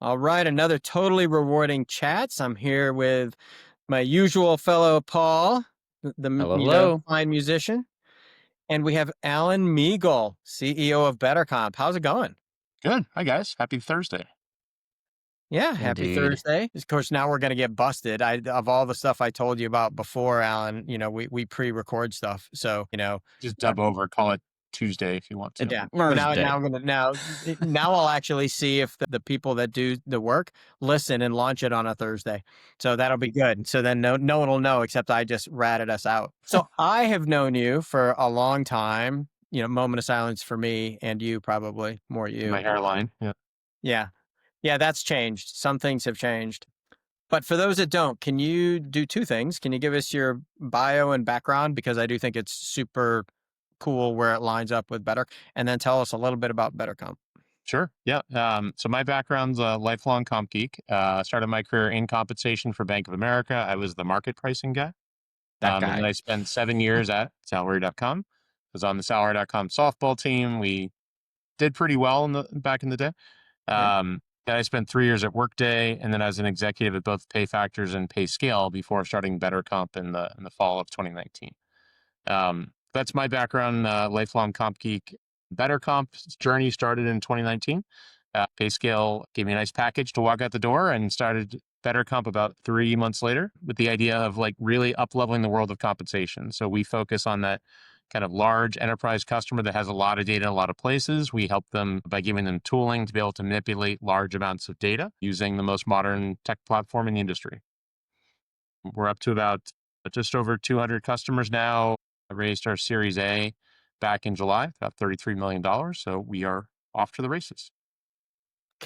All right, another totally rewarding chats. I'm here with my usual fellow Paul, Hello, hello. fine musician, and we have Alan Miegel, CEO of BetterComp. How's it going? Good. Hi, guys. Happy Thursday. Yeah, happy Indeed. Thursday. Of course, now we're going to get busted. Of all the stuff I told you about before, Alan, we pre-record stuff. So, Just uh, dub over, call it Tuesday if you want to. yeah. Thursday. Now I'll actually see if the people that do the work listen and launch it on a Thursday. So that'll be good. So then no one will know except I just ratted us out. So I have known you for a long time. Moment of silence for me and you, probably more My you. hairline. Yeah. Yeah. Yeah, that's changed. Some things have changed. But for those that don't, can you do two things? Can you give us your bio and background? Because I do think it's super cool where it lines up with Better. And then tell us a little bit about BetterComp. Sure. Yeah. So my background's a lifelong comp geek. Started my career in compensation for Bank of America. I was the market pricing guy. That And then guy. I spent 7 years at salary.com. I was on the salary.com softball team. We did pretty well back in the day. Yeah. Then I spent 3 years at Workday, and then I was an executive at both PayFactors and PayScale before starting BetterComp in the fall of 2019. That's my background, lifelong comp geek. BetterComp's journey started in 2019. PayScale gave me a nice package to walk out the door and started BetterComp about 3 months later with the idea of like really up-leveling the world of compensation. So we focus on that kind of large enterprise customer that has a lot of data in a lot of places. We help them by giving them tooling to be able to manipulate large amounts of data using the most modern tech platform in the industry. We're up to about just over 200 customers now. I raised our Series A back in July, about $33 million. So we are off to the races.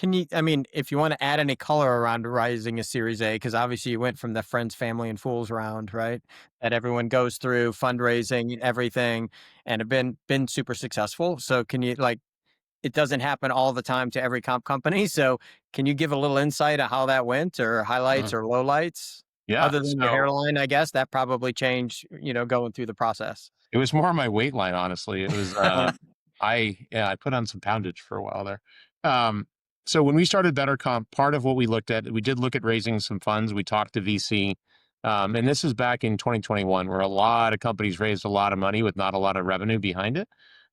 If you want to add any color around rising a Series A, because obviously you went from the friends, family, and fools round, right? That everyone goes through fundraising, everything, and have been super successful. So can you it doesn't happen all the time to every comp company. So can you give a little insight of how that went or highlights Mm. or lowlights? Yeah. Other than your So hairline, I guess that probably changed, going through the process. it was more my weight line, honestly. It was, I put on some poundage for a while there. Um, so when we started BetterComp, part of what we looked at, we did look at raising some funds. We talked to VC. And this is back in 2021, where a lot of companies raised a lot of money with not a lot of revenue behind it.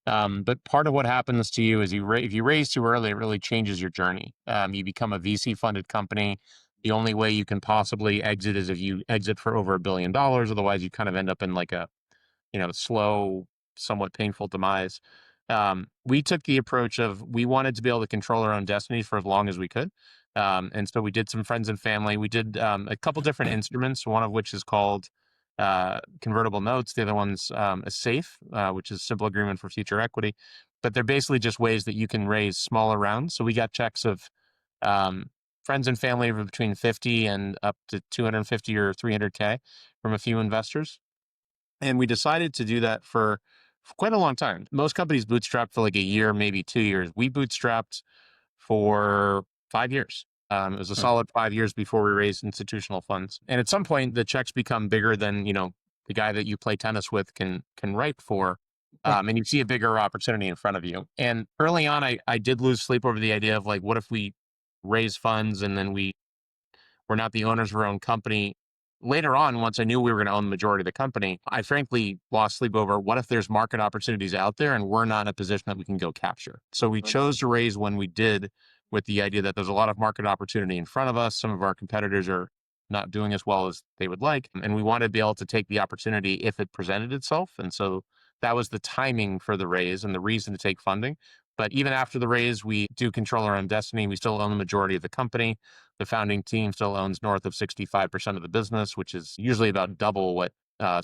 But part of what happens to you is if you raise too early, it really changes your journey. You become a VC funded company. The only way you can possibly exit is if you exit for over $1 billion. Otherwise, you kind of end up in like a slow, somewhat painful demise. We took the approach of we wanted to be able to control our own destiny for as long as we could. And so we did some friends and family. We did a couple different instruments, one of which is called convertible notes. The other one's a SAFE, which is simple agreement for future equity. But they're basically just ways that you can raise smaller rounds. So we got checks of friends and family of between 50 and up to 250 or 300K from a few investors. And we decided to do that for quite a long time. Most companies bootstrap for like a year, maybe 2 years. We bootstrapped for 5 years. It was a Hmm. solid 5 years before we raised institutional funds. And at some point, the checks become bigger than the guy that you play tennis with can write for. And you see a bigger opportunity in front of you. And early on, I did lose sleep over the idea of like, what if we raise funds and then we're not the owners of our own company? Later on, once I knew we were going to own the majority of the company, I frankly lost sleep over what if there's market opportunities out there and we're not in a position that we can go capture. So we chose to raise when we did with the idea that there's a lot of market opportunity in front of us. Some of our competitors are not doing as well as they would like. And we wanted to be able to take the opportunity if it presented itself. And so that was the timing for the raise and the reason to take funding. But even after the raise, we do control our own destiny. We still own the majority of the company. The founding team still owns north of 65% of the business, which is usually about double what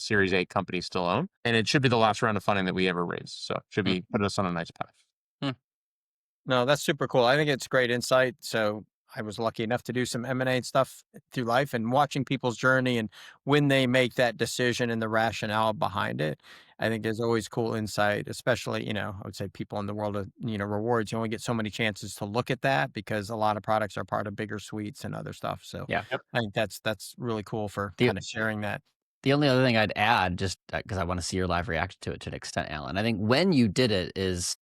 Series A companies still own. And it should be the last round of funding that we ever raise. So it should be put us on a nice path. Hmm. No, that's super cool. I think it's great insight. So I was lucky enough to do some M&A stuff through life and watching people's journey and when they make that decision and the rationale behind it. I think there's always cool insight, especially, I would say people in the world of, rewards, you only get so many chances to look at that because a lot of products are part of bigger suites and other stuff. So Yeah. Yep. I think that's really cool for The kind of sharing that. the only other thing I'd add, just because I want to see your live reaction to it to an extent, Alan. I think when you did it is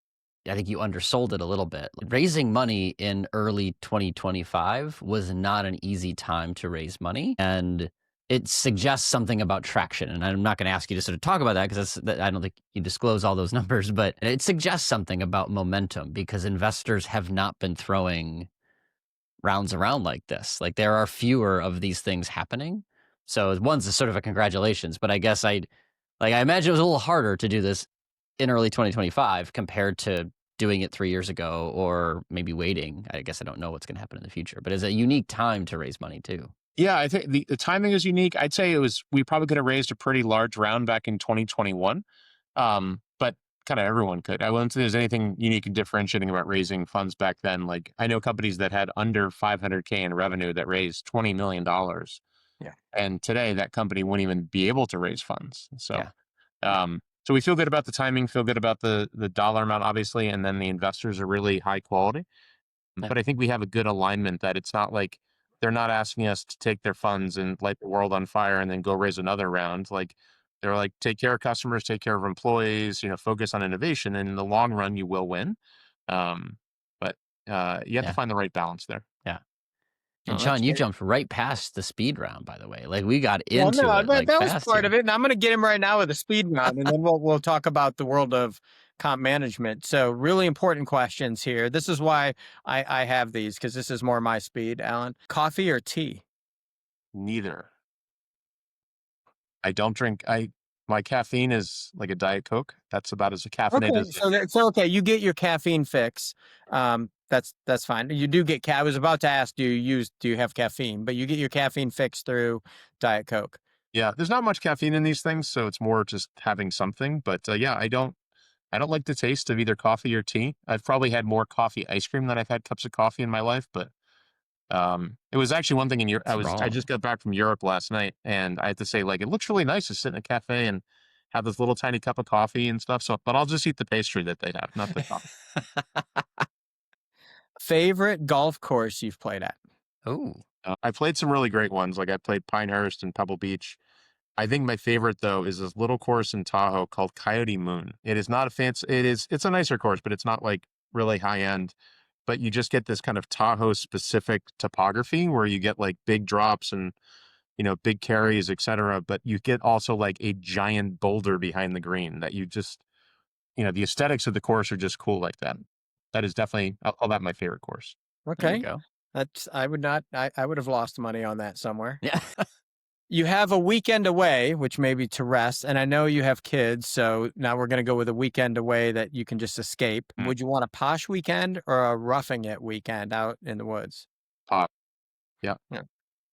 I think you undersold it a little bit. Raising money in early 2025 was not an easy time to raise money. And it suggests something about traction. And I'm not going to ask you to sort of talk about that because I don't think you disclose all those numbers, but it suggests something about momentum because investors have not been throwing rounds around like this. Like there are fewer of these things happening. So one's a sort of a congratulations, but I guess I imagine it was a little harder to do this in early 2025 compared to doing it 3 years ago or maybe waiting. I guess I don't know what's going to happen in the future, but it's a unique time to raise money too. Yeah, I think the timing is unique. I'd say we probably could have raised a pretty large round back in 2021. But kind of everyone could. I wouldn't say there's anything unique and differentiating about raising funds back then. Like I know companies that had under 500K in revenue that raised $20 million. Yeah. And today that company wouldn't even be able to raise funds. So, Yeah. So we feel good about the timing, feel good about the dollar amount, obviously, and then the investors are really high quality. Yeah. But I think we have a good alignment that it's not like they're not asking us to take their funds and light the world on fire and then go raise another round. Like they're like, take care of customers, take care of employees, focus on innovation. And in the long run, you will win. But you have to find the right balance there. Yeah. And Sean, you jumped right past the speed round, by the way. Like we got Well, into no, it. Like that was fast part here. of it. And I'm going to get him right now with the speed round, and then we'll talk about the world of comp management. So really important questions here. This is why I have these, because this is more my speed, Alan. Coffee or tea? Neither. I don't drink. My caffeine is like a Diet Coke. That's about as caffeinated as So okay, you get your caffeine fix. That's fine. You do get. I was about to ask, do you have caffeine? But you get your caffeine fix through Diet Coke. Yeah, there's not much caffeine in these things, so it's more just having something. But yeah, I don't like the taste of either coffee or tea. I've probably had more coffee ice cream than I've had cups of coffee in my life, but it was actually one thing in Europe. I just got back from Europe last night, and I had to say, like, it looks really nice to sit in a cafe and have this little tiny cup of coffee and stuff. So, but I'll just eat the pastry that they have, not the coffee. Favorite golf course you've played at? Oh, I played some really great ones. Like I played Pinehurst and Pebble Beach. I think my favorite though is this little course in Tahoe called Coyote Moon. It is not a fancy. It's a nicer course, but it's not like really high end. But you just get this kind of Tahoe specific topography where you get like big drops and big carries, etc. But you get also like a giant boulder behind the green that you just the aesthetics of the course are just cool like that. That is definitely I'll call that my favorite course. Okay, there you go. that's I would not. I would have lost money on that somewhere. Yeah. You have a weekend away, which may be to rest, and I know you have kids, so now we're going to go with a weekend away that you can just escape. Would you want a posh weekend or a roughing it weekend out in the woods? Pop. Yeah.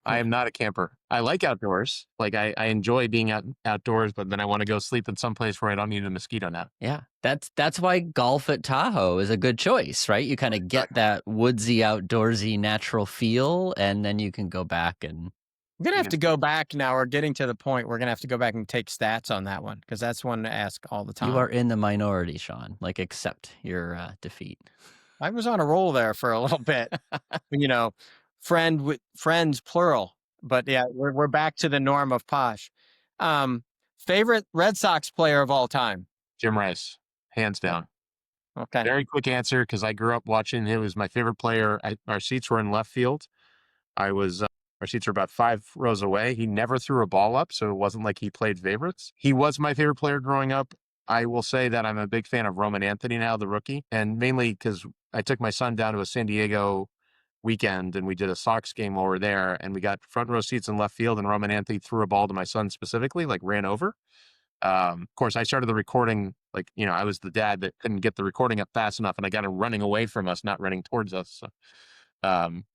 I am not a camper. I like outdoors. Like I enjoy being outdoors, but then I want to go sleep in some place where I don't need a mosquito net. Yeah. That's why golf at Tahoe is a good choice, right? You kind of get that woodsy, outdoorsy, natural feel, and then you can go back and. We're going to have to go back now. We're getting to the point we're going to have to go back and take stats on that one, because that's one to ask all the time. You are in the minority, Sean. Like, accept your defeat. I was on a roll there for a little bit. Friends plural. But yeah, we're back to the norm of posh. Favorite Red Sox player of all time? Jim Rice, hands down. Okay. Very quick answer because I grew up watching. He was my favorite player. Our seats were in left field. Our seats were about 5 rows away. He never threw a ball up, so it wasn't like he played favorites. He was my favorite player growing up. I will say that I'm a big fan of Roman Anthony now, the rookie, and mainly because I took my son down to a San Diego weekend and we did a Sox game while we were there, and we got front row seats in left field, and Roman Anthony threw a ball to my son specifically, like ran over. Of course, I started the recording, I was the dad that couldn't get the recording up fast enough, and I got him running away from us, not running towards us. So,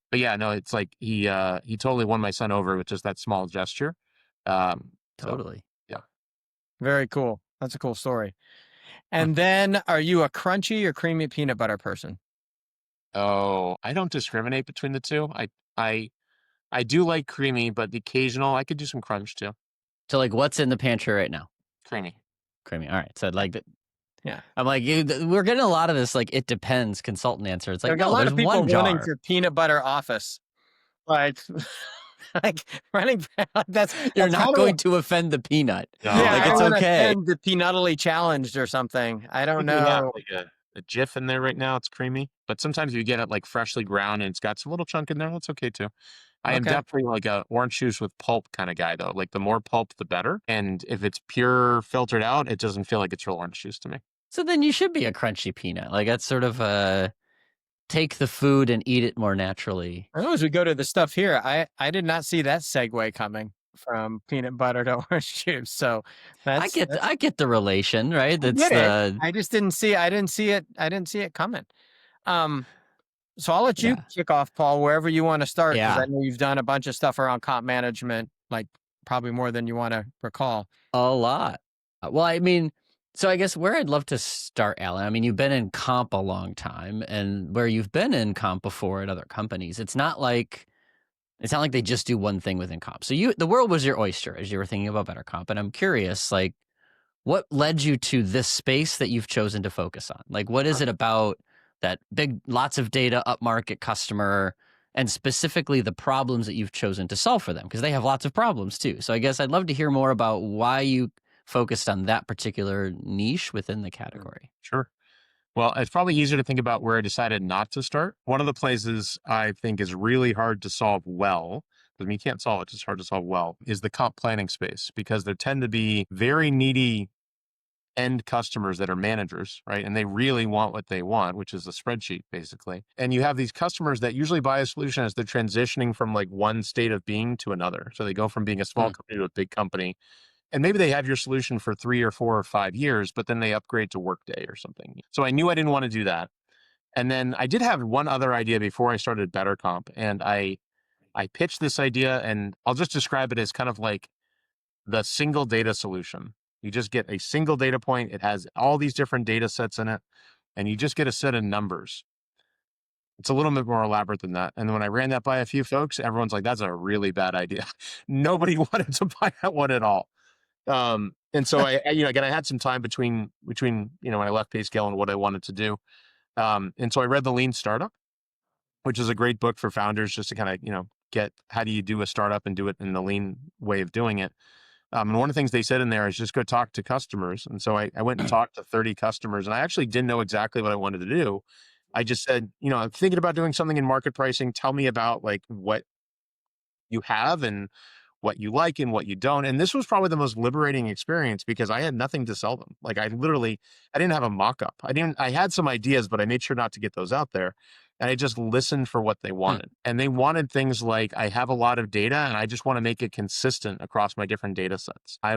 but yeah, no, it's like he totally won my son over with just that small gesture. Totally. Yeah. Very cool. That's a cool story. And then, are you a crunchy or creamy peanut butter person? Oh, I don't discriminate between the two. I do like creamy, but the occasional I could do some crunch too. So, like, what's in the pantry right now? Creamy. All right. So, like, yeah, I'm like, we're getting a lot of this, like, it depends consultant answer. It's like, a lot of people running jar. for peanut butter office. Like running. You're not going to offend the peanut. No. Yeah, like, it's okay. The peanutally challenged or something. I don't know. Like a Jif in there right now. It's creamy. But sometimes you get it like freshly ground and it's got some little chunk in there. That's okay too. I am Okay. definitely like a orange juice with pulp kind of guy though. Like the more pulp, the better. And if it's pure filtered out, it doesn't feel like it's real orange juice to me. So then you should be a crunchy peanut. Like that's sort of take the food and eat it more naturally. I know as we go to the stuff here, I did not see that segue coming from peanut butter to orange juice. So that's I get the relation, right? I That's get it. the I just didn't see I didn't see it. I didn't see it coming. Um, so I'll let you yeah. kick off, Paul, wherever you want to start, because I Yeah. know you've done a bunch of stuff around comp management, like probably more than you want to recall. A lot. Well, I mean, so I guess where I'd love to start, Alan, I mean, you've been in comp a long time, and where you've been in comp before at other companies, it's not like they just do one thing within comp. So the world was your oyster as you were thinking about BetterComp, and I'm curious, like, what led you to this space that you've chosen to focus on? Like, what is it about that big, lots of data, upmarket customer, and specifically the problems that you've chosen to solve for them? Because they have lots of problems too. So I guess I'd love to hear more about why you focused on that particular niche within the category. Sure. Well, it's probably easier to think about where I decided not to start. One of the places I think is really hard to solve well, because I mean, you can't solve it, it's hard to solve well, is the comp planning space, because there tend to be very needy end customers that are managers, right? And they really want what they want, which is a spreadsheet, basically. And you have these customers that usually buy a solution as they're transitioning from like one state of being to another. So they go from being a small Mm. company to a big company. And maybe they have your solution for 3 or 4 or 5 years, but then they upgrade to Workday or something. So I knew I didn't want to do that. And then I did have one other idea before I started BetterComp, and I pitched this idea, and I'll just describe it as kind of like the single data solution. You just get a single data point. It has all these different data sets in it, and you just get a set of numbers. It's a little bit more elaborate than that. And when I ran that by a few folks, everyone's like, that's a really bad idea. Nobody wanted to buy that one at all. And so again, I had some time between, when I left PayScale and what I wanted to do. And so I read The Lean Startup, which is a great book for founders just to kind of, get how do you do a startup and do it in the lean way of doing it. And one of the things they said in there is just go talk to customers. And so I went and talked to 30 customers, and I actually didn't know exactly what I wanted to do. I just said, I'm thinking about doing something in market pricing. Tell me about like what you have and what you like and what you don't. And this was probably the most liberating experience because I had nothing to sell them. Like I didn't have a mock-up. I had some ideas, but I made sure not to get those out there. And I just listened for what they wanted. And they wanted things like, I have a lot of data and I just want to make it consistent across my different data sets. I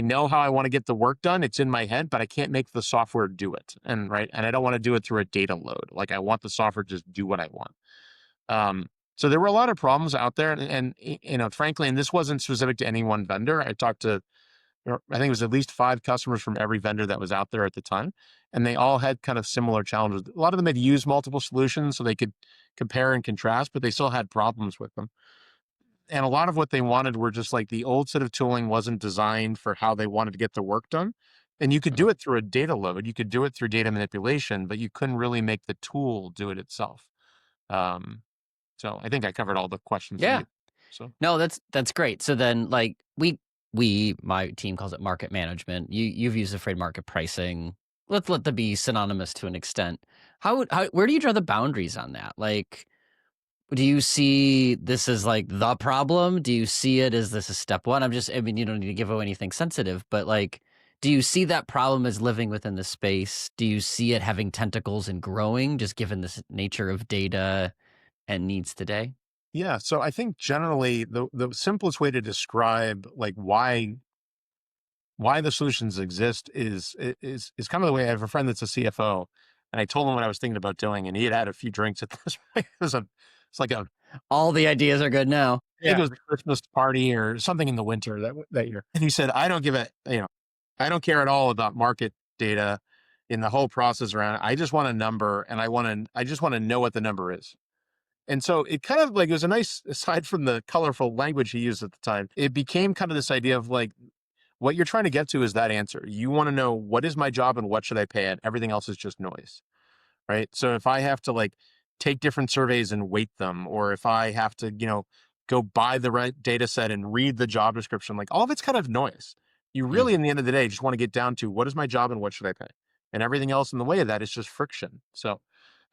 know how I want to get the work done. It's in my head, but I can't make the software do it. And I don't want to do it through a data load. Like I want the software to just do what I want. So there were a lot of problems out there, and frankly, and this wasn't specific to any one vendor. I talked to, I think it was at least 5 customers from every vendor that was out there at the time, and they all had kind of similar challenges. A lot of them had used multiple solutions so they could compare and contrast, but they still had problems with them. And a lot of what they wanted were just like the old set of tooling wasn't designed for how they wanted to get the work done. And you could do it through a data load, you could do it through data manipulation, but you couldn't really make the tool do it itself. So I think I covered all the questions. Yeah. So No, that's great. So then like my team calls it market management. You've used the phrase market pricing. Let's let that be synonymous to an extent. Where do you draw the boundaries on that? Like, do you see this as like the problem? Do you see it as this is step one? I mean, you don't need to give away anything sensitive, but like, do you see that problem as living within the space? Do you see it having tentacles and growing, just given this nature of data and needs today? yeah, so I think generally the simplest way to describe like why the solutions exist is kind of the way. I have a friend that's a CFO, and I told him what I was thinking about doing, and he had a few drinks at this point. It's like All the ideas are good now. I think it was a Christmas party or something in the winter that year. And he said, I don't I don't care at all about market data in the whole process around it. I just want a number, and I just want to know what the number is. And so it kind of like, it was a nice, aside from the colorful language he used at the time, it became kind of this idea of like, what you're trying to get to is that answer. You want to know, what is my job and what should I pay it? Everything else is just noise, right? So if I have to like take different surveys and weight them, or if I have to, go buy the right data set and read the job description, like all of it's kind of noise. You really, in the end of the day, just want to get down to, what is my job and what should I pay? and everything else in the way of that is just friction. So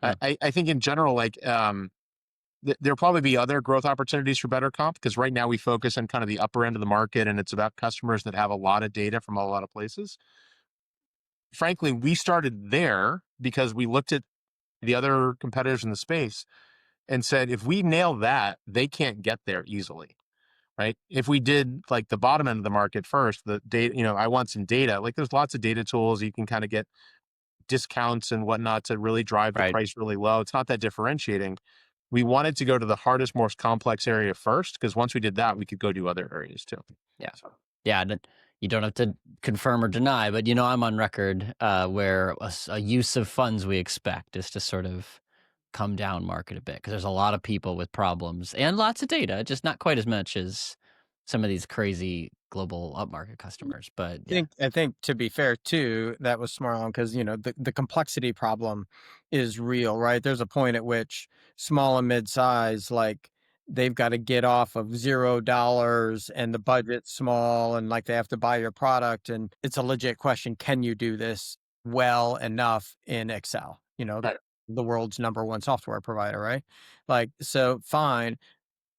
Hmm. I think in general, like there'll probably be other growth opportunities for BetterComp, because right now we focus on kind of the upper end of the market, and it's about customers that have a lot of data from a lot of places. Frankly, we started there because we looked at the other competitors in the space and said, if we nail that, they can't get there easily, right? If we did like the bottom end of the market first, the data, I want some data. Like there's lots of data tools. You can kind of get discounts and whatnot to really drive the Right. price really low. It's not that differentiating. We wanted to go to the hardest, most complex area first, because once we did that, we could go to other areas too. Yeah. So, Yeah. You don't have to confirm or deny, but I'm on record where a use of funds we expect is to sort of come down market a bit, because there's a lot of people with problems and lots of data, just not quite as much as some of these crazy global upmarket customers. But yeah, I think to be fair too, that was smart on because the complexity problem is real, right? There's a point at which small and mid-size, like they've got to get off of $0 and the budget's small and like they have to buy your product. And it's a legit question. Can you do this well enough in Excel? right. The world's number one software provider, right? Like, so fine,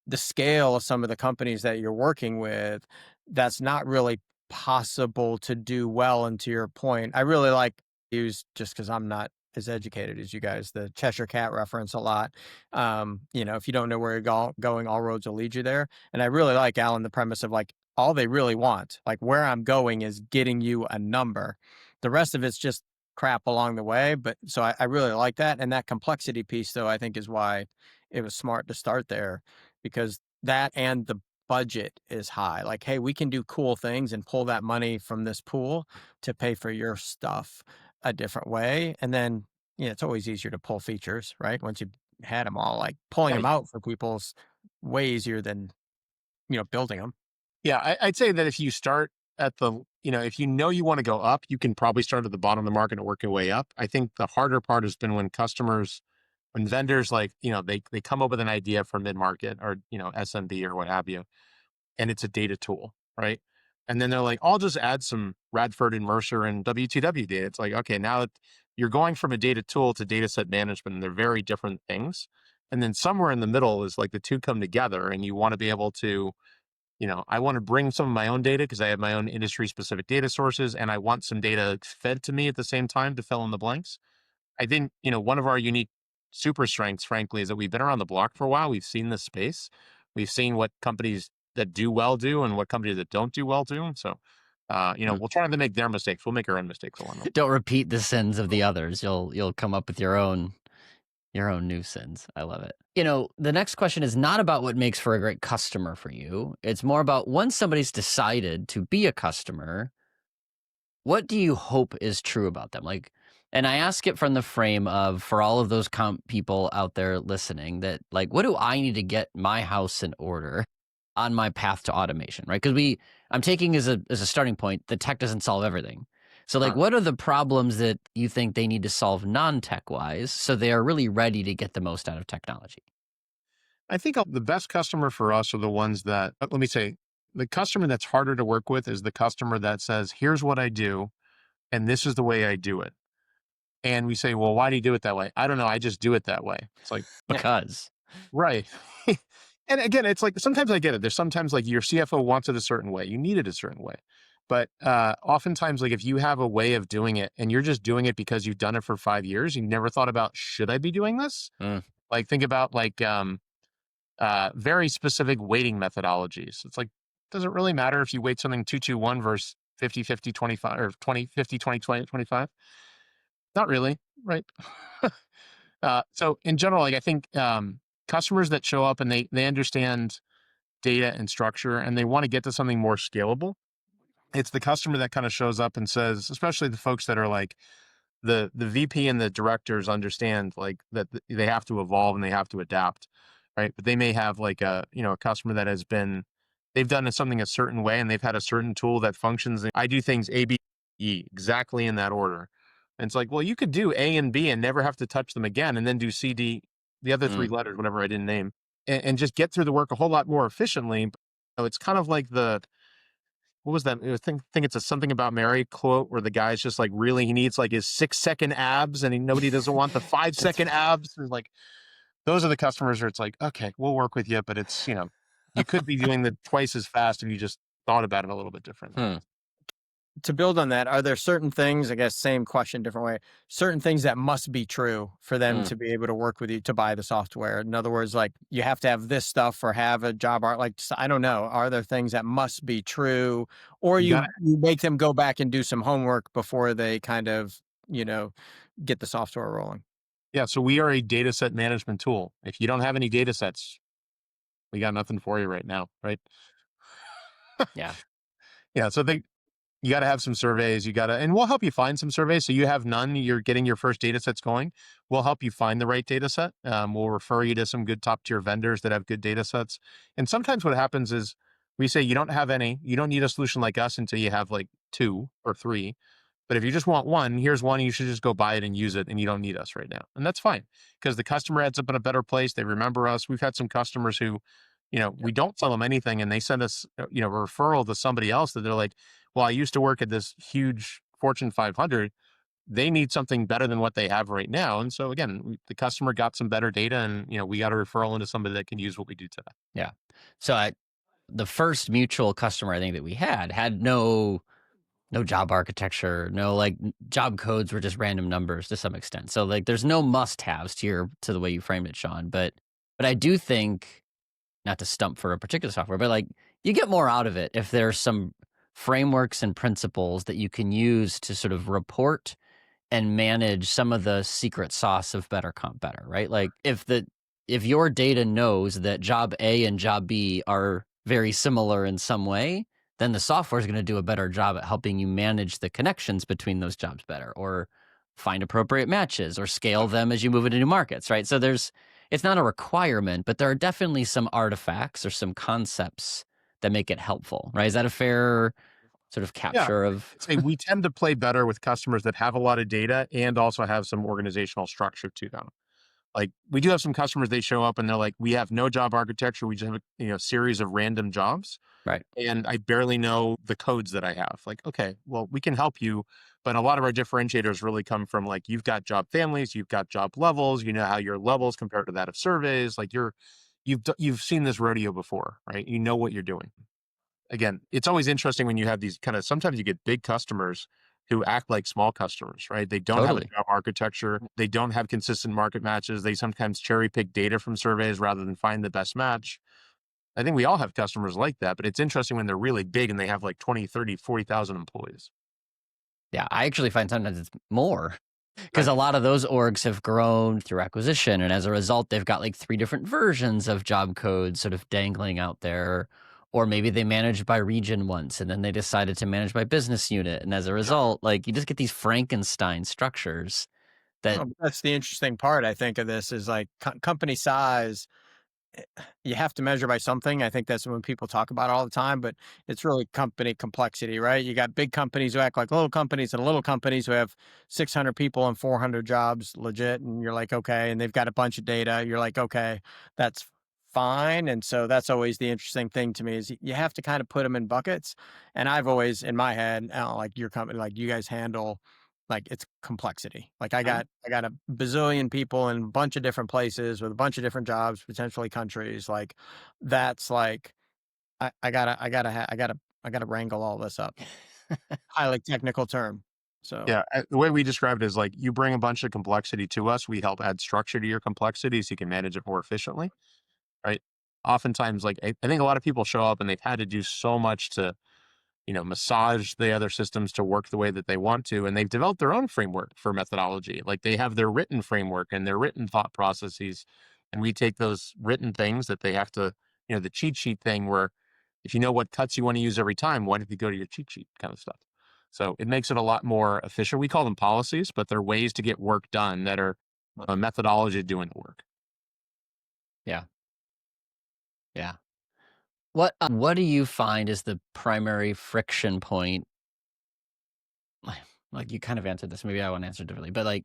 the scale of some of the companies that you're working with, that's not really possible to do well. And to your point, I really like use, just because I'm not as educated as you guys, the Cheshire Cat reference a lot. If you don't know where you're going, all roads will lead you there. And I really like, Alan, the premise of like all they really want, like where I'm going is getting you a number. The rest of it's just crap along the way. But so I really like that. And that complexity piece, though, I think is why it was smart to start there, because that and the budget is high. Like, hey, we can do cool things and pull that money from this pool to pay for your stuff a different way. And then, it's always easier to pull features, right? Once you've had them all, like pulling them Right. out for people's way easier than, building them. Yeah, I'd say that if you start at if you want to go up, you can probably start at the bottom of the market and work your way up. I think the harder part has been when vendors like, they come up with an idea for mid market or, SMB or what have you, and it's a data tool, right? And then they're like, I'll just add some Radford and Mercer and WTW data. It's like, okay, now you're going from a data tool to data set management, and they're very different things. And then somewhere in the middle is like the two come together, and you want to be able to, I want to bring some of my own data because I have my own industry specific data sources, and I want some data fed to me at the same time to fill in the blanks. I think, one of our unique super strengths, frankly, is that we've been around the block for a while. We've seen this space. We've seen what companies that do well do and what companies that don't do well do. So, we'll try not to make their mistakes. We'll make our own mistakes along the way. don't repeat the sins of the others. You'll come up with your own new sins. I love it. The next question is not about what makes for a great customer for you. It's more about once somebody's decided to be a customer, what do you hope is true about them? Like, and I ask it from the frame of, for all of those people out there listening, that like, what do I need to get my house in order on my path to automation, right? Because I'm taking as a starting point, the tech doesn't solve everything. So like, what are the problems that you think they need to solve non-tech wise, so they are really ready to get the most out of technology? I think the best customer for us are the ones that, let me say, the customer that's harder to work with is the customer that says, here's what I do, and this is the way I do it. And we say, well, why do you do it that way? I don't know. I just do it that way. It's like, Because right. And again, it's like, sometimes I get it. There's sometimes like your CFO wants it a certain way. You need it a certain way. But oftentimes, like if you have a way of doing it and you're just doing it because you've done it for 5 years, you never thought about, should I be doing this? Like think about like very specific weighting methodologies. It's like, does it really matter if you weight something 2-2-1 versus 50-50-25 or 20-50-20-20-25? Not really, right? So in general, like I think customers that show up and they understand data and structure and they want to get to something more scalable. It's the customer that kind of shows up and says, especially the folks that are like the VP and the directors understand like that they have to evolve and they have to adapt, right? But they may have like a customer that they've done something a certain way and they've had a certain tool that functions. I do things A, B, E exactly in that order. And it's like, well, you could do A and B and never have to touch them again, and then do C, D, the other three letters, whatever I didn't name, and just get through the work a whole lot more efficiently. So it's kind of like what was that? I think it's a Something About Mary quote where the guy's just like really he needs like his 6-second abs and nobody doesn't want the 5-second abs. And like those are the customers where it's like, okay, we'll work with you, but it's you could be doing the twice as fast if you just thought about it a little bit differently. Hmm. To build on that, are there certain things, I guess, same question, different way, certain things that must be true for them to be able to work with you to buy the software? In other words, like you have to have this stuff or have a job art, like, I don't know. Are there things that must be true, or You got you make them go back and do some homework before they kind of, you know, get the software rolling? Yeah, so we are a data set management tool. If you don't have any data sets, we got nothing for you right now, right? Yeah. Yeah, so you got to have some surveys. And we'll help you find some surveys. So you have none, you're getting your first data sets going. We'll help you find the right data set. We'll refer you to some good top tier vendors that have good data sets. And sometimes what happens is we say, you don't have any, you don't need a solution like us until you have like 2 or 3. But if you just want one, here's one, you should just go buy it and use it. And you don't need us right now. And that's fine because the customer ends up in a better place. They remember us. We've had some customers who, we don't sell them anything and they send us, a referral to somebody else that they're like, well, I used to work at this huge Fortune 500. They need something better than what they have right now. And so again, the customer got some better data and, we got a referral into somebody that can use what we do today. Yeah. So the first mutual customer I think that we had no job architecture, no like job codes were just random numbers to some extent. So like there's no must-haves to the way you framed it, Sean. But I do think, not to stump for a particular software, but like you get more out of it if there's some frameworks and principles that you can use to sort of report and manage some of the secret sauce of BetterComp better, right? Like if your data knows that job A and job B are very similar in some way, then the software is going to do a better job at helping you manage the connections between those jobs better, or find appropriate matches, or scale them as you move into new markets, right? So it's not a requirement, but there are definitely some artifacts or some concepts that make it helpful, right? Is that a fair sort of Yeah. capture of? Say we tend to play better with customers that have a lot of data and also have some organizational structure to them. Like we do have some customers, they show up and they're like, we have no job architecture. We just have a series of random jobs. Right. And I barely know the codes that I have. Like, okay, well, we can help you. But a lot of our differentiators really come from like, you've got job families, you've got job levels, you know how your levels compare to that of surveys. Like you've seen this rodeo before, right? You know what you're doing. Again, it's always interesting when you have these sometimes you get big customers who act like small customers, right? They don't have a Totally. job architecture. They don't have consistent market matches. They sometimes cherry pick data from surveys rather than find the best match. I think we all have customers like that, but it's interesting when they're really big and they have like 20, 30, 40,000 employees. Yeah, I actually find sometimes it's more because Right. a lot of those orgs have grown through acquisition. And as a result, they've got like 3 different versions of job codes sort of dangling out there. Or maybe they managed by region once and then they decided to manage by business unit. And as a result, like you just get these Frankenstein structures that Oh, that's the interesting part, I think, of this is like company size. You have to measure by something. I think that's when people talk about it all the time, but it's really company complexity, right? You got big companies who act like little companies and little companies who have 600 people and 400 jobs legit. And you're like, okay. And they've got a bunch of data. You're like, okay, that's fine. And so that's always the interesting thing to me is you have to kind of put them in buckets. And I've always in my head, like your company, like you guys handle like it's complexity. Like I got a bazillion people in a bunch of different places with a bunch of different jobs, potentially countries. Like that's like I gotta wrangle all this up. Highly technical term. So Yeah. The way we describe it is like you bring a bunch of complexity to us. We help add structure to your complexity so you can manage it more efficiently. Right. Oftentimes, like I think a lot of people show up and they've had to do so much to massage the other systems to work the way that they want to. And they've developed their own framework for methodology. Like they have their written framework and their written thought processes. And we take those written things that they have to, the cheat sheet thing where if you know what cuts you want to use every time, why don't you go to your cheat sheet kind of stuff? So it makes it a lot more efficient. We call them policies, but they're ways to get work done that are a methodology of doing the work. yeah. Yeah. What do you find is the primary friction point? Like you kind of answered this. Maybe I want to answer differently, but like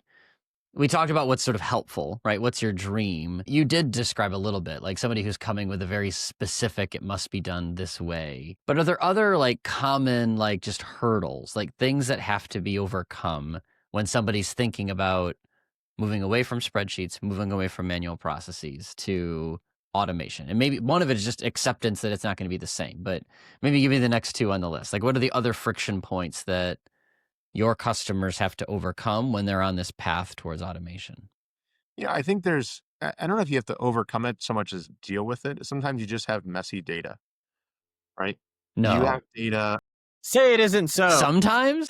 We talked about what's sort of helpful, right? What's your dream? You did describe a little bit, like somebody who's coming with a very specific, it must be done this way. But are there other like common, like just hurdles, like things that have to be overcome when somebody's thinking about moving away from spreadsheets, moving away from manual processes to automation? And maybe one of it is just acceptance that it's not going to be the same, but maybe give me the next two on the list. Like, what are the other friction points that your customers have to overcome when they're on this path towards automation? Yeah, I think I don't know if you have to overcome it so much as deal with it. Sometimes you just have messy data, right? You No. have data, Say it isn't so. Sometimes?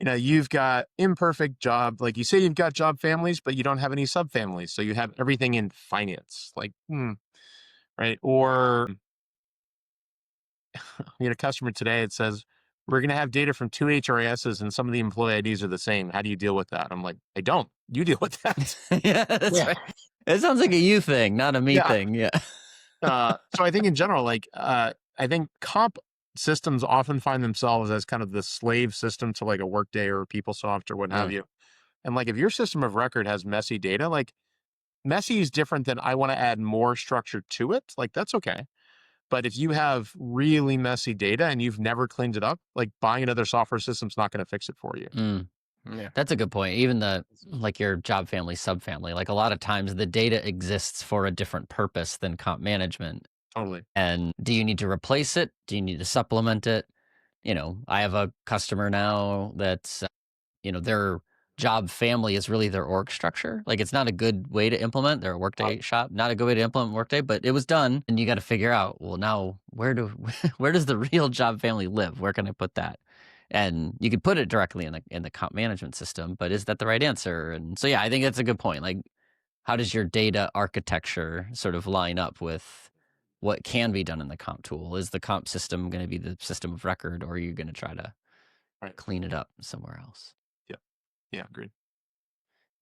you've got imperfect job, like you say you've got job families, but you don't have any subfamilies. So you have everything in finance, like, right? Or we had a customer today, it says, we're going to have data from two HRISs and some of the employee IDs are the same. How do you deal with that? I'm like, I don't. You deal with that. Yeah, that's Yeah. right. It sounds like a you thing, not a me Yeah. thing. Yeah. So I think in general, I think comp systems often find themselves as kind of the slave system to like a Workday or a PeopleSoft or what have you. And like if your system of record has messy data, like messy is different than I want to add more structure to it. Like that's okay. But if you have really messy data and you've never cleaned it up, like buying another software system's not going to fix it for you. Yeah. That's a good point. Even like your job family, subfamily, like a lot of times the data exists for a different purpose than comp management. Totally. And do you need to replace it? Do you need to supplement it? I have a customer now that's, their job family is really their org structure. Like it's not a good way to implement. They're a Workday shop, not a good way to implement Workday, but it was done. And you got to figure out, well, now where does the real job family live? Where can I put that? And you could put it directly in the comp management system, but is that the right answer? And so, yeah, I think that's a good point. Like, how does your data architecture sort of line up with what can be done in the comp tool? Is the comp system going to be the system of record, or are you going to try to clean it up somewhere else? Yeah, agreed.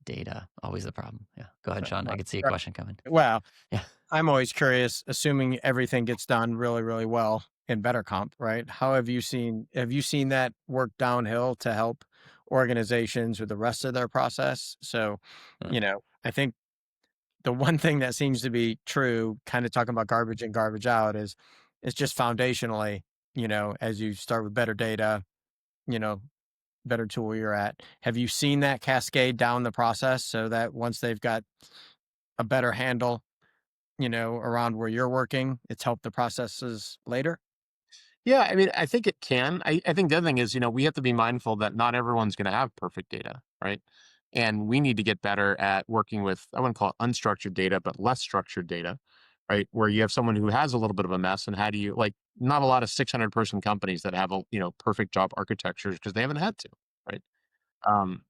Data, always the problem. Yeah. Go ahead, Sean. I Right. could see a question coming. Well, Yeah. I'm always curious, assuming everything gets done really, really well in BetterComp, right? How have you seen that work downhill to help organizations with the rest of their process? So, I think the one thing that seems to be true, kind of talking about garbage in, garbage out, is it's just foundationally, as you start with better data, you know, better tool you're at. Have you seen that cascade down the process so that once they've got a better handle, around where you're working, it's helped the processes later? Yeah, I mean, I think it can. I think the other thing is, we have to be mindful that not everyone's going to have perfect data, right? And we need to get better at working with, I wouldn't call it unstructured data, but less structured data, right? Where you have someone who has a little bit of a mess, and how do you, like, not a lot of 600-person companies that have, perfect job architectures because they haven't had to, right?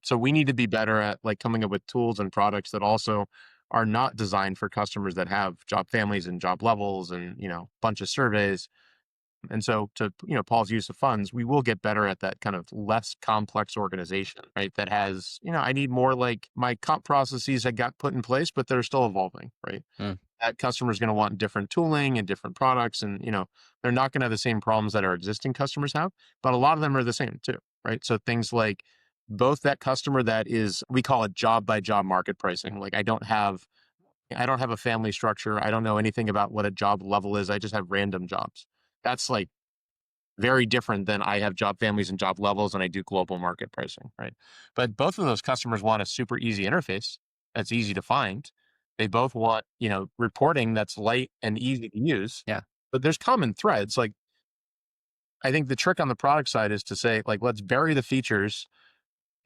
So we need to be better at like coming up with tools and products that also are not designed for customers that have job families and job levels and, bunch of surveys. And so to, Paul's use of funds, we will get better at that kind of less complex organization, right? That has, I need more like my comp processes that got put in place, but they're still evolving, right? That customer is going to want different tooling and different products. And, they're not going to have the same problems that our existing customers have, but a lot of them are the same too, right? So things like both that customer that is, we call it job by job market pricing. Like I don't have a family structure. I don't know anything about what a job level is. I just have random jobs. That's like very different than I have job families and job levels and I do global market pricing, right? But both of those customers want a super easy interface that's easy to find. They both want, reporting that's light and easy to use. Yeah. But there's common threads. Like I think the trick on the product side is to say, like, let's bury the features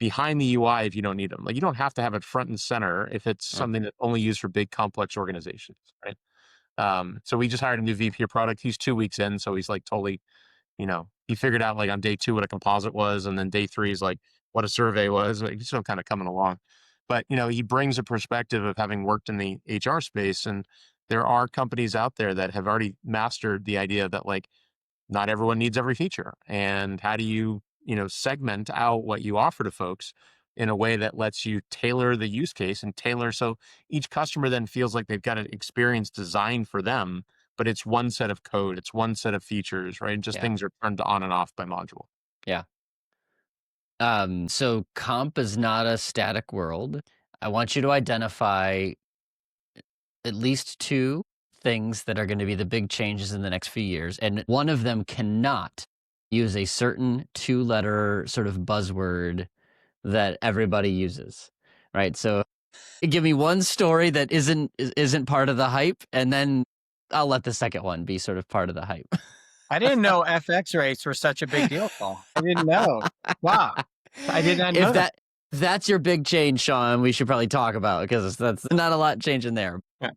behind the UI if you don't need them. Like you don't have to have it front and center if it's something that's only used for big complex organizations, right? So we just hired a new VP of product. He's 2 weeks in, so he's like totally, he figured out like on day 2 what a composite was, and then day 3 is like what a survey was. Like, he's still kind of coming along, but he brings a perspective of having worked in the HR space, and there are companies out there that have already mastered the idea that like not everyone needs every feature, and how do you segment out what you offer to folks in a way that lets you tailor the use case and tailor so each customer then feels like they've got an experience designed for them, but it's one set of code, it's one set of features, right? And just things are turned on and off by module. Yeah. So comp is not a static world. I want you to identify at least 2 things that are going to be the big changes in the next few years. And one of them cannot use a certain 2-letter sort of buzzword that everybody uses, right? So give me one story that isn't part of the hype, and then I'll let the second one be sort of part of the hype. I didn't know FX rates were such a big deal, Paul. I didn't know. Wow. I did not know If that's your big change, Sean, we should probably talk about, because that's not a lot changing there. Yeah.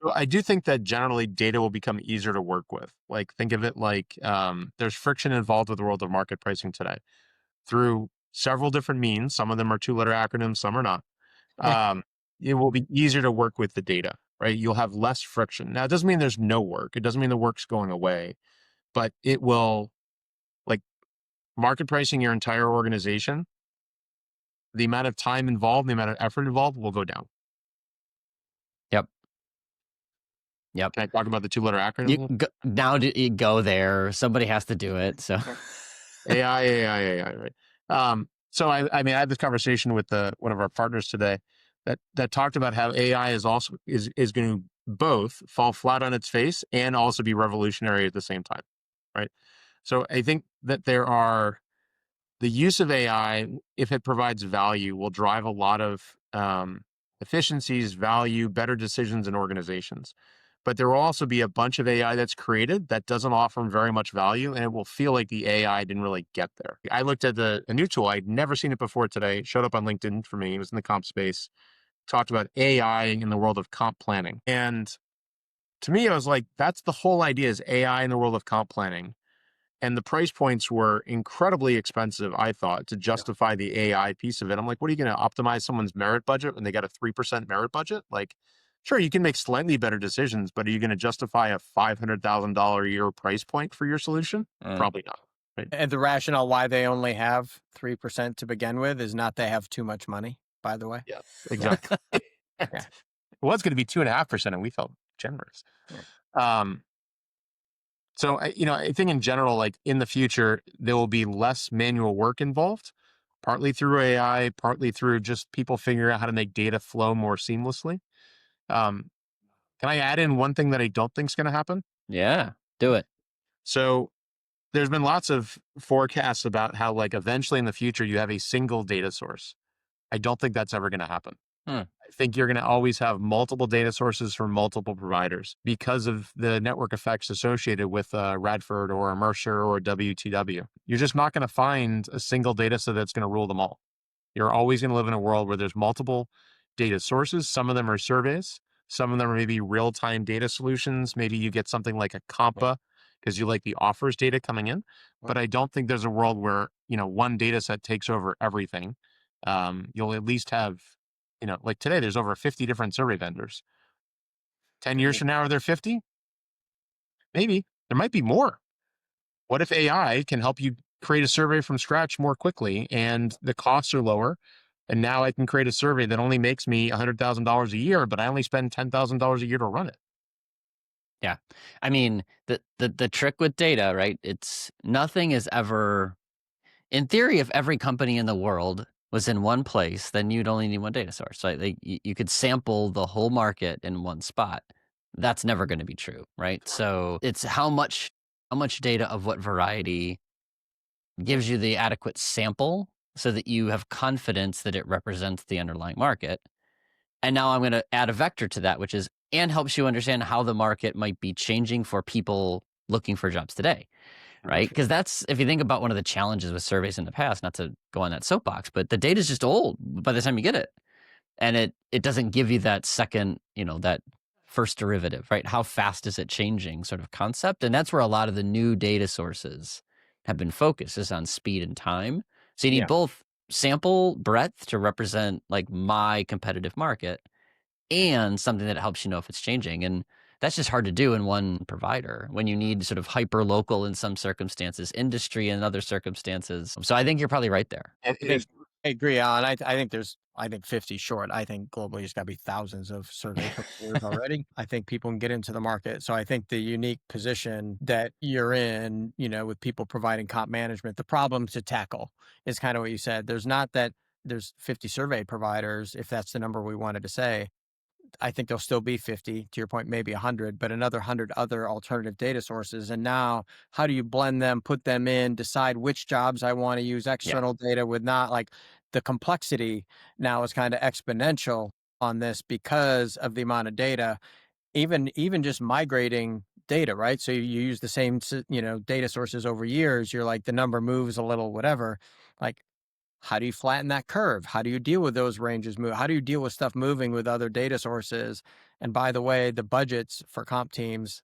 So I do think that generally data will become easier to work with. Like, think of it like there's friction involved with the world of market pricing today through several different means. Some of them are 2-letter acronyms, some are not. It will be easier to work with the data, right? You'll have less friction. Now, it doesn't mean there's no work. It doesn't mean the work's going away, but it will, like, market pricing your entire organization, the amount of time involved, the amount of effort involved will go down. Yep. Can I talk about the 2-letter acronym? Now you go there. Somebody has to do it. So AI, right? So I mean, I had this conversation with one of our partners today that talked about how AI is going to both fall flat on its face and also be revolutionary at the same time, right? So I think that the use of AI, if it provides value, will drive a lot of efficiencies, value, better decisions in organizations. But there will also be a bunch of AI that's created that doesn't offer very much value, and it will feel like the AI didn't really get there. I looked at a new tool. I'd never seen it before today. It showed up on LinkedIn for me. It was in the comp space. Talked about AI in the world of comp planning. And to me, I was like, that's the whole idea, is AI in the world of comp planning. And the price points were incredibly expensive, I thought, to justify the AI piece of it. I'm like, what are you going to optimize someone's merit budget when they got a 3% merit budget? Like, sure, you can make slightly better decisions, but are you going to justify a $500,000 a year price point for your solution? Probably not. Right? And the rationale why they only have 3% to begin with is not they have too much money, by the way. Yeah, exactly. Yeah. It was going to be 2.5%, and we felt generous. So, I think in general, like in the future, there will be less manual work involved, partly through AI, partly through just people figuring out how to make data flow more seamlessly. Can I add in one thing that I don't think is going to happen? Yeah, do it. So there's been lots of forecasts about how, like, eventually in the future, you have a single data source. I don't think that's ever going to happen. I think you're going to always have multiple data sources from multiple providers because of the network effects associated with Radford or a Mercer or a WTW. You're just not going to find a single data set that's going to rule them all. You're always going to live in a world where there's multiple data sources. Some of them are surveys. Some of them are maybe real-time data solutions. Maybe you get something like a Compa because you like the offers data coming in. But I don't think there's a world where, one data set takes over everything. You'll at least have, like today, there's over 50 different survey vendors. 10 years from now, are there 50? Maybe. There might be more. What if AI can help you create a survey from scratch more quickly and the costs are lower? And now I can create a survey that only makes me $100,000 a year, but I only spend $10,000 a year to run it. Yeah. I mean, the trick with data, right? It's nothing is ever, in theory, if every company in the world was in one place, then you'd only need one data source. Right? Like you could sample the whole market in one spot. That's never going to be true, right? So it's how much data of what variety gives you the adequate sample so that you have confidence that it represents the underlying market. And now I'm going to add a vector to that, which is, and helps you understand how the market might be changing for people looking for jobs today, right? Because that's, if you think about one of the challenges with surveys in the past, not to go on that soapbox, but the data is just old by the time you get it. And it doesn't give you that second, that first derivative, right? How fast is it changing sort of concept? And that's where a lot of the new data sources have been focused, is on speed and time. So you need both sample breadth to represent like my competitive market and something that helps you know if it's changing. And that's just hard to do in one provider when you need sort of hyper local in some circumstances, industry in other circumstances. So I think you're probably right there. I agree, Alan. I think 50 short. I think globally there's got to be thousands of survey providers already. I think people can get into the market. So I think the unique position that you're in, with people providing comp management, the problem to tackle is kind of what you said. There's not that there's 50 survey providers, if that's the number we wanted to say, I think there'll still be 50, to your point, maybe 100, but another 100 other alternative data sources. And now, how do you blend them, put them in, decide which jobs I want to use Yeah. external data with not like the complexity now is kind of exponential on this because of the amount of data, even just migrating data, right? So you use the same, data sources over years, you're like, the number moves a little, whatever. Like, how do you flatten that curve? How do you deal with those ranges move? How do you deal with stuff moving with other data sources? And by the way, the budgets for comp teams,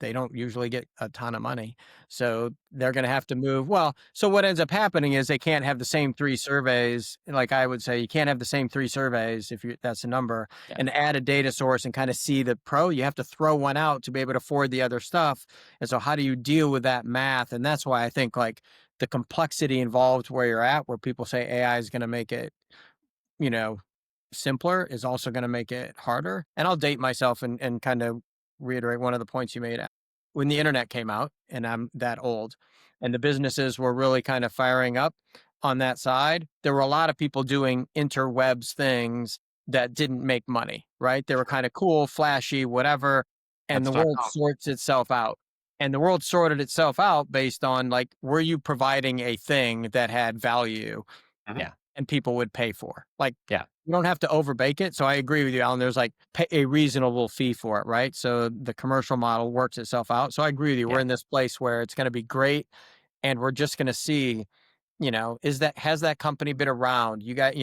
they don't usually get a ton of money. So they're going to have to move. Well, so what ends up happening is they can't have the same three surveys. Like I would say, you can't have the same three surveys if that's the number, Yeah. and add a data source and kind of see the pro. You have to throw one out to be able to afford the other stuff. And so how do you deal with that math? And that's why I think like the complexity involved where you're at, where people say AI is going to make it, you know, simpler, is also going to make it harder. And I'll date myself and kind of reiterate one of the points you made. When the internet came out, and I'm that old, and the businesses were really kind of firing up on that side, there were a lot of people doing interwebs things that didn't make money, right? They were kind of cool, flashy, whatever. And That's the world .com. sorts itself out. And the world sorted itself out based on like, were you providing a thing that had value Yeah. and people would pay for? Like, Yeah. you don't have to overbake it. So I agree with you, Alan. There's like pay a reasonable fee for it, right? So the commercial model works itself out. So I agree with you. We're Yeah. in this place where it's going to be great, and we're just going to see, has that company been around? You guys,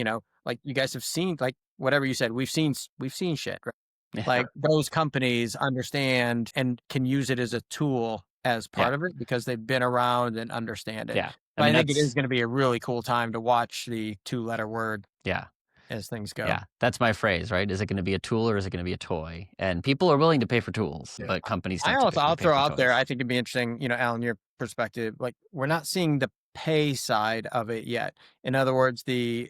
like you guys have seen, like whatever you said, we've seen shit, right? Yeah. Like those companies understand and can use it as a tool as Yeah. part of it because they've been around and understand it. Yeah. But I think it is that's going to be a really cool time to watch the 2-letter word yeah. as things go. Yeah, that's my phrase, right? Is it going to be a tool or is it going to be a toy? And people are willing to pay for tools, but companies I don't also, typically I'll pay throw for out there, toys. I think it'd be interesting, Alan, your perspective, like we're not seeing the pay side of it yet. In other words, the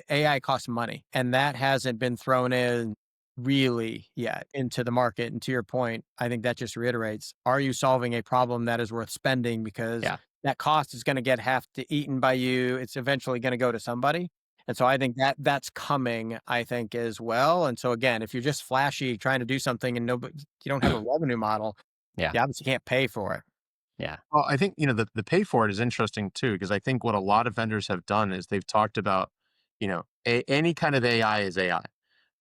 AI costs money, and that hasn't been thrown in really yet into the market. And to your point, I think that just reiterates, are you solving a problem that is worth spending? Because Yeah. that cost is going to have to eaten by you. It's eventually going to go to somebody. And so I think that's coming, I think, as well. And so again, if you're just flashy trying to do something and nobody, you don't have a revenue model, Yeah. you obviously can't pay for it. Yeah. Well, I think, the pay for it is interesting too, because I think what a lot of vendors have done is they've talked about, any kind of AI is AI,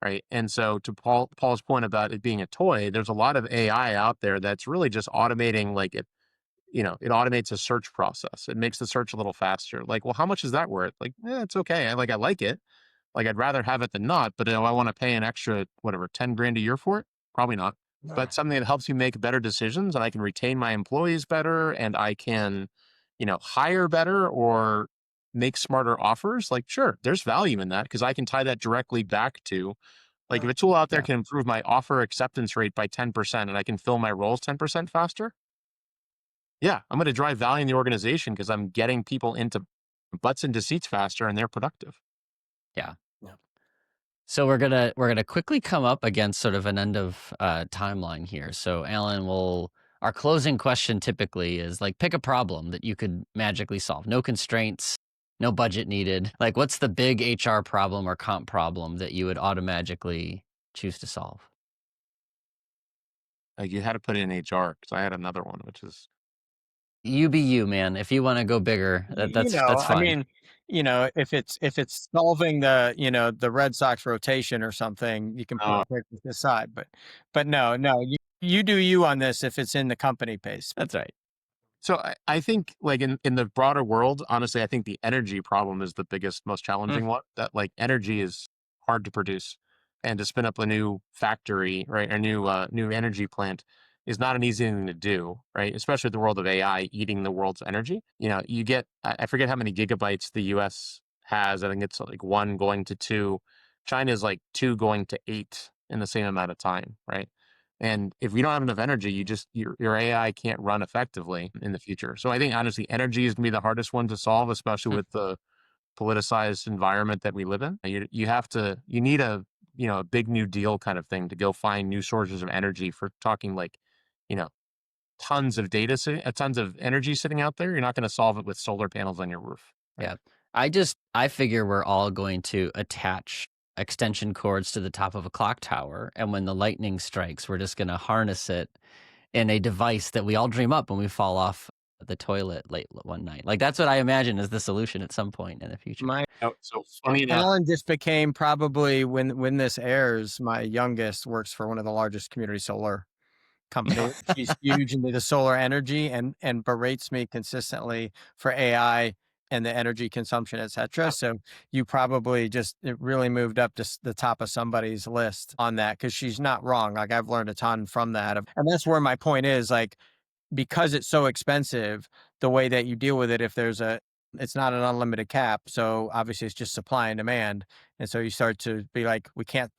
right? And so to Paul's point about it being a toy, there's a lot of AI out there that's really just automating like it automates a search process. It makes the search a little faster. Like, well, how much is that worth? Like, it's okay. I like it. Like, I'd rather have it than not, but do I want to pay an extra, whatever, 10 grand a year for it? Probably not. But something that helps me make better decisions and I can retain my employees better and I can, hire better or make smarter offers. Like, sure, there's value in that because I can tie that directly back to like if a tool out there Yeah. can improve my offer acceptance rate by 10% and I can fill my roles 10% faster. Yeah, I'm going to drive value in the organization because I'm getting people into butts into seats faster and they're productive. Yeah. Yeah. So we're gonna quickly come up against sort of an end of timeline here. So Alan, our closing question typically is like pick a problem that you could magically solve. No constraints, no budget needed. Like what's the big HR problem or comp problem that you would automatically choose to solve? Like you had to put it in HR because I had another one, which is You be you, man. If you want to go bigger, that's I fine. mean, if it's solving the Red Sox rotation or something, you can put oh, it right to the side. But no, you do you on this if it's in the company pace. That's right. so I think like in the broader world, honestly, I think the energy problem is the biggest, most challenging one. That like energy is hard to produce, and to spin up a new factory, right, a new energy plant is not an easy thing to do, right? Especially the world of AI eating the world's energy. You get I forget how many gigabytes the U.S. has. I think it's like 1 going to 2. China is like 2 going to 8 in the same amount of time, right? And if we don't have enough energy, your AI can't run effectively in the future. So I think honestly, energy is gonna be the hardest one to solve, especially with the politicized environment that we live in. You need a big new deal kind of thing to go find new sources of energy for talking like, you know, tons of energy sitting out there. You're not going to solve it with solar panels on your roof. Right? Yeah. I figure we're all going to attach extension cords to the top of a clock tower, and when the lightning strikes, we're just going to harness it in a device that we all dream up when we fall off the toilet late one night. Like, that's what I imagine is the solution at some point in the future. So funny enough, Alan just became probably, when this airs, my youngest works for one of the largest community solar company. She's huge into the solar energy and berates me consistently for AI and the energy consumption, et cetera. So you probably it really moved up to the top of somebody's list on that, because she's not wrong. Like, I've learned a ton from that. And that's where my point is, like, because it's so expensive, the way that you deal with it, it's not an unlimited cap. So obviously it's just supply and demand. And so you start to be like, we can't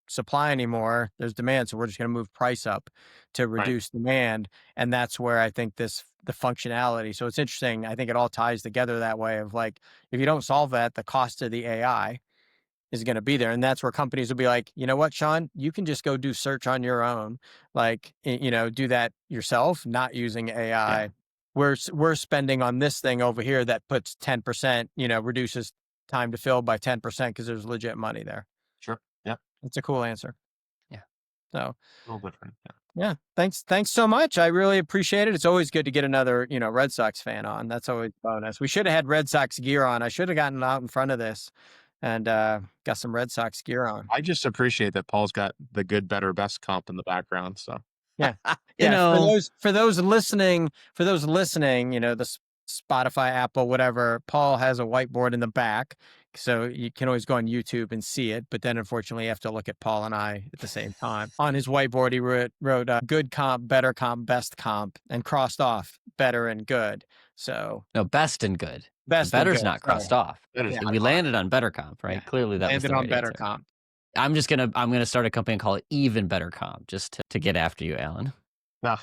supply anymore. There's demand. So we're just going to move price up to reduce demand. And that's where I think the functionality. So it's interesting. I think it all ties together that way of, like, if you don't solve that, the cost of the AI is going to be there. And that's where companies will be like, you know what, Sean, you can just go do search on your own. Like, do that yourself, not using AI. Yeah. We're spending on this thing over here that puts 10%, reduces time to fill by 10% because there's legit money there. Sure. Yeah. That's a cool answer. Yeah. So A little different. Yeah. yeah, thanks so much. I really appreciate it. It's always good to get another, Red Sox fan on. That's always a bonus. We should have had Red Sox gear on. I should have gotten out in front of this and got some Red Sox gear on. I just appreciate that Paul's got the good, better, best comp in the background. So yeah, know, for those listening, the Spotify, Apple, whatever, Paul has a whiteboard in the back, so you can always go on YouTube and see it. But then, unfortunately, you have to look at Paul and I at the same time. On his whiteboard, he wrote good comp, better comp, best comp, and crossed off better and good. So no, best and good. best and Better's good. not crossed off. We landed on BetterComp, right? Yeah. Clearly, that was the Landed right on answer. BetterComp. I'm gonna start a company and call it Even BetterComp, just to get after you, Alan. no,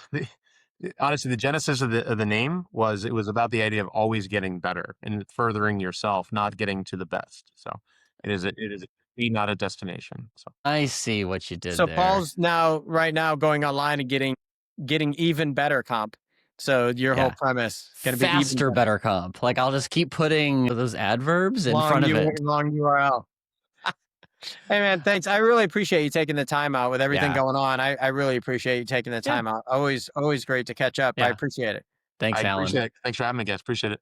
honestly, the genesis of the name was about the idea of always getting better and furthering yourself, not getting to the best. So it is a be, not a destination. So I see what you did So there. Paul's right now going online and getting even better comp. So your whole premise going to be faster, even better comp. Like, I'll just keep putting those adverbs in front of it. long URL. Hey man, thanks. I really appreciate you taking the time out with everything going on. I really appreciate you taking the time out. Always great to catch up. I appreciate it. Thanks, Alan. Appreciate it. Thanks for having me, guys. Appreciate it.